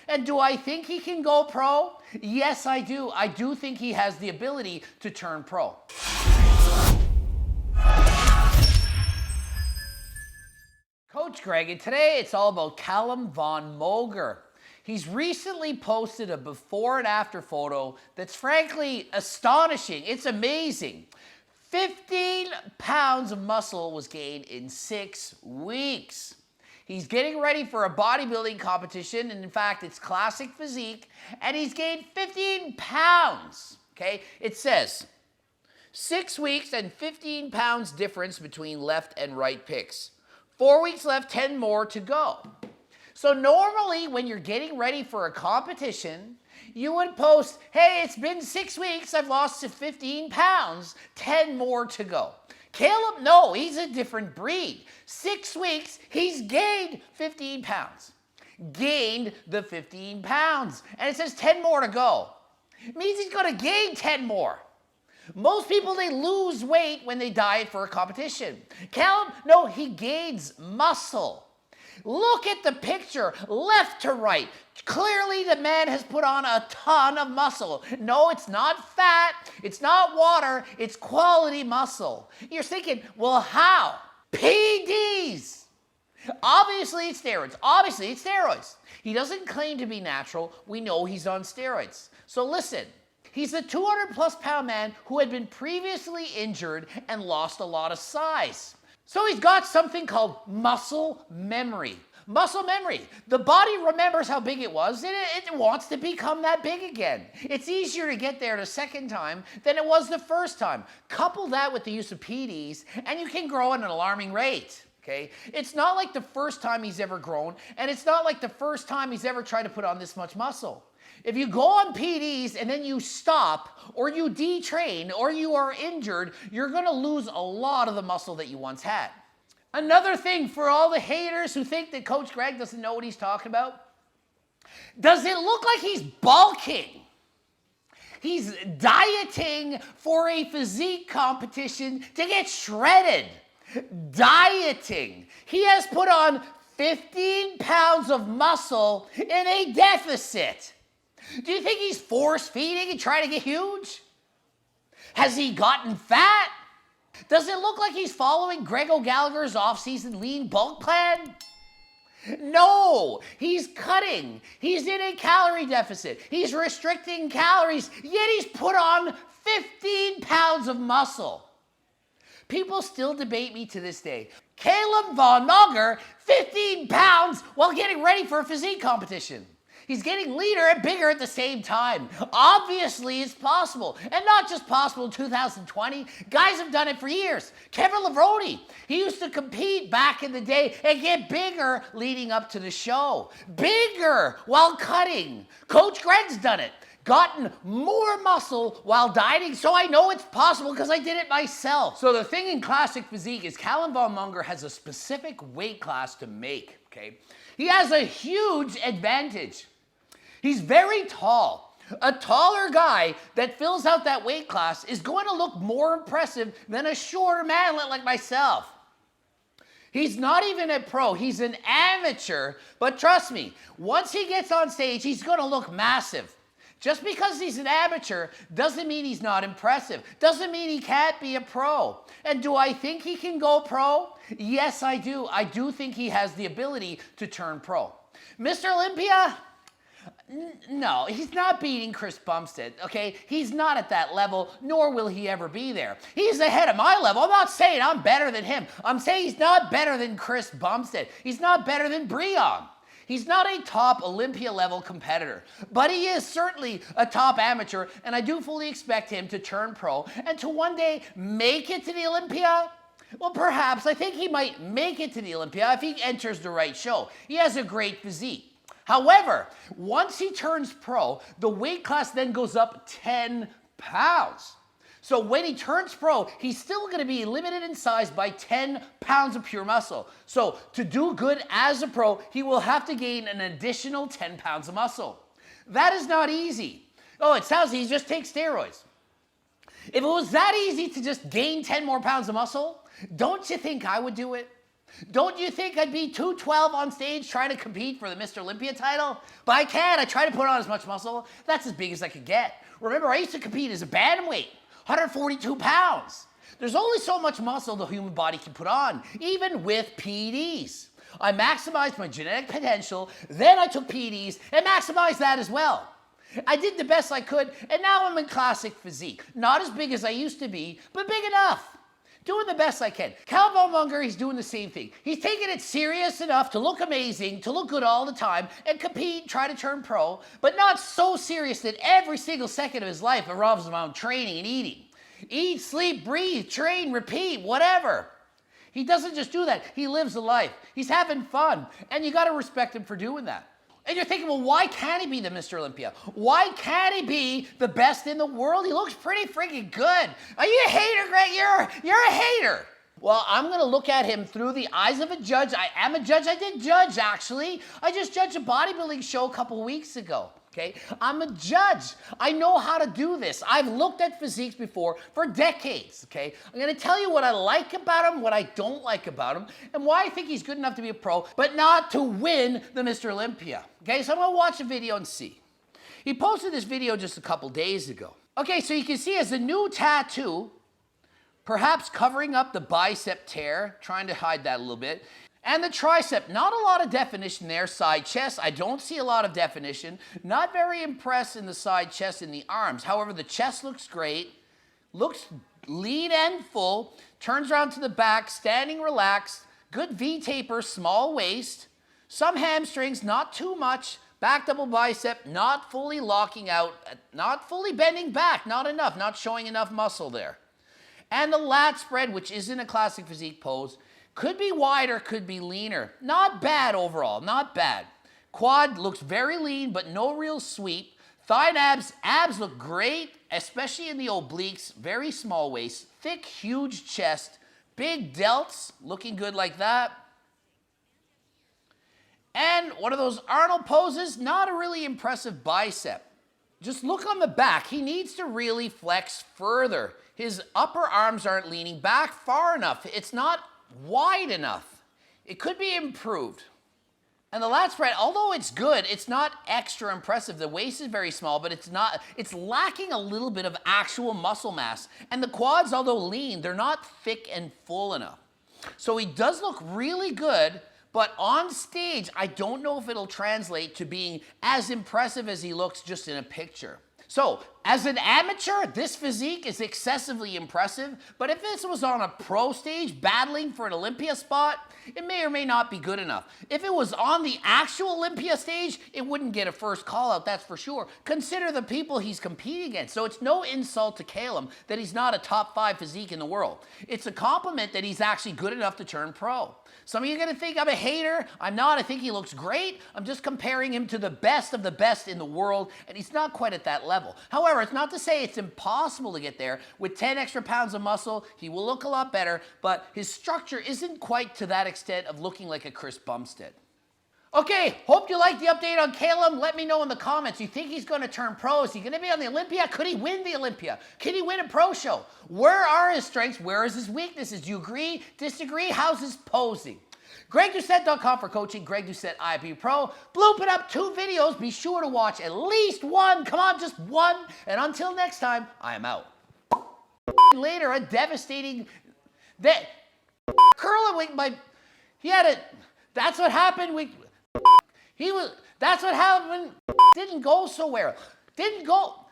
And do I think he can go pro? Yes, I do. I do think he has the ability to turn pro. Coach Greg, and today it's all about Calum Von Moger. He's recently posted a before and after photo that's frankly astonishing. It's amazing. 15 pounds of muscle was gained in 6 weeks. He's getting ready for a bodybuilding competition, and in fact, it's classic physique, and he's gained 15 pounds, okay? It says, 6 weeks and 15 pounds difference between left and right picks. 4 weeks left, 10 more to go. So normally when you're getting ready for a competition, you would post, hey, it's been 6 weeks, I've lost 15 pounds, 10 more to go. Caleb, no, he's a different breed. 6 weeks, he's gained 15 pounds. Gained the 15 pounds. And it says 10 more to go. It means he's gonna gain 10 more. Most people, they lose weight when they diet for a competition. Calum, no, he gains muscle. Look at the picture, left to right. Clearly the man has put on a ton of muscle. No, it's not fat, it's not water, it's quality muscle. You're thinking, well, how? PDs. Obviously it's steroids. He doesn't claim to be natural. We know he's on steroids. So listen, he's a 200+ pound man who had been previously injured and lost a lot of size. So he's got something called muscle memory. Muscle memory. The body remembers how big it was, and it wants to become that big again. It's easier to get there the second time than it was the first time. Couple that with the use of PDs, and you can grow at an alarming rate. Okay? It's not like the first time he's ever grown, and it's not like the first time he's ever tried to put on this much muscle. If you go on PDs and then you stop, or you detrain, or you are injured, you're gonna lose a lot of the muscle that you once had. Another thing for all the haters who think that Coach Greg doesn't know what he's talking about, does it look like he's bulking? He's dieting for a physique competition to get shredded. Dieting. He has put on 15 pounds of muscle in a deficit. Do you think he's force feeding and trying to get huge? Has he gotten fat? Does it look like he's following Greg O'Gallagher's off-season lean bulk plan? No, he's cutting. He's in a calorie deficit. He's restricting calories, yet he's put on 15 pounds of muscle. People still debate me to this day. Calum Von Moger, 15 pounds while getting ready for a physique competition. He's getting leaner and bigger at the same time. Obviously, it's possible. And not just possible in 2020. Guys have done it for years. Kevin Levrone, he used to compete back in the day and get bigger leading up to the show. Bigger while cutting. Coach Greg's done it. Gotten more muscle while dieting, so I know it's possible because I did it myself. So the thing in classic physique is Calum Von Moger has a specific weight class to make, okay? He has a huge advantage. He's very tall. A taller guy that fills out that weight class is going to look more impressive than a shorter manlet like myself. He's not even a pro, he's an amateur, but trust me, once he gets on stage, he's going to look massive. Just because he's an amateur doesn't mean he's not impressive. Doesn't mean he can't be a pro. And do I think he can go pro? Yes, I do. I do think he has the ability to turn pro. Mr. Olympia? No, he's not beating Chris Bumstead, okay? He's not at that level, nor will he ever be there. He's ahead of my level. I'm not saying I'm better than him. I'm saying he's not better than Chris Bumstead. He's not better than Breon. He's not a top Olympia-level competitor, but he is certainly a top amateur, and I do fully expect him to turn pro and to one day make it to the Olympia. Well, perhaps. I think he might make it to the Olympia if he enters the right show. He has a great physique. However, once he turns pro, the weight class then goes up 10 pounds. So when he turns pro, he's still going to be limited in size by 10 pounds of pure muscle. So to do good as a pro, he will have to gain an additional 10 pounds of muscle. That is not easy. Oh, it sounds easy, just take steroids. If it was that easy to just gain 10 more pounds of muscle, don't you think I would do it? Don't you think I'd be 212 on stage trying to compete for the Mr. Olympia title? But I can't. I try to put on as much muscle. That's as big as I could get. Remember, I used to compete as a bantamweight, 142 pounds. There's only so much muscle the human body can put on, even with PEDs. I maximized my genetic potential, then I took PEDs and maximized that as well. I did the best I could, and now I'm in classic physique. Not as big as I used to be, but big enough. Doing the best I can. Calum Von Moger, he's doing the same thing. He's taking it serious enough to look amazing, to look good all the time, and compete, try to turn pro, but not so serious that every single second of his life revolves around training and eating. Eat, sleep, breathe, train, repeat, whatever. He doesn't just do that. He lives a life. He's having fun, and you got to respect him for doing that. And you're thinking, well, why can't he be the Mr. Olympia? Why can't he be the best in the world? He looks pretty freaking good. Are you a hater, Greg? You're a hater. Well, I'm going to look at him through the eyes of a judge. I am a judge. I did judge, actually. I just judged a bodybuilding show a couple weeks ago. Okay? I'm a judge. I know how to do this. I've looked at physiques before for decades. Okay? I'm going to tell you what I like about him, what I don't like about him, and why I think he's good enough to be a pro, but not to win the Mr. Olympia. Okay? So I'm going to watch the video and see. He posted this video just a couple days ago. Okay, so you can see he has a new tattoo, perhaps covering up the bicep tear, trying to hide that a little bit. And the tricep, not a lot of definition there. Side chest, I don't see a lot of definition. Not very impressed in the side chest and the arms. However, the chest looks great, looks lean and full, turns around to the back, standing relaxed, good V-taper, small waist, some hamstrings, not too much, back double bicep, not fully locking out, not fully bending back, not enough, not showing enough muscle there. And the lat spread, which isn't a classic physique pose, could be wider, could be leaner. Not bad overall, not bad. Quad looks very lean, but no real sweep. Thigh and abs look great, especially in the obliques. Very small waist, thick, huge chest, big delts, looking good like that. And one of those Arnold poses, not a really impressive bicep. Just look on the back. He needs to really flex further. His upper arms aren't leaning back far enough. It's not wide enough. It could be improved. And the lat spread, although it's good, it's not extra impressive. The waist is very small, but it's lacking a little bit of actual muscle mass. And the quads, although lean, they're not thick and full enough. So he does look really good, but on stage, I don't know if it'll translate to being as impressive as he looks just in a picture. So, as an amateur, this physique is excessively impressive, but if this was on a pro stage battling for an Olympia spot, it may or may not be good enough. If it was on the actual Olympia stage, it wouldn't get a first call out, that's for sure. Consider the people he's competing against. So it's no insult to Calum that he's not a top 5 physique in the world. It's a compliment that he's actually good enough to turn pro. Some of you are going to think I'm a hater. I'm not. I think he looks great. I'm just comparing him to the best of the best in the world, and he's not quite at that level. However, it's not to say it's impossible to get there. With 10 extra pounds of muscle, he will look a lot better, but his structure isn't quite to that extent of looking like a Chris Bumstead. Okay, hope you liked the update on Calum. Let me know in the comments. You think he's going to turn pro? Is he going to be on the Olympia? Could he win the Olympia? Can he win a pro show? Where are his strengths? Where is his weaknesses? Do you agree? Disagree? How's his posing? GregDoucette.com for coaching. Greg Doucette, IFBB Pro. Blooping up 2 videos. Be sure to watch at least one. Come on, just one. And until next time, I am out. Later, a devastating... Curling, he had a... That's what happened. That's what happened. Didn't go so well. Didn't go...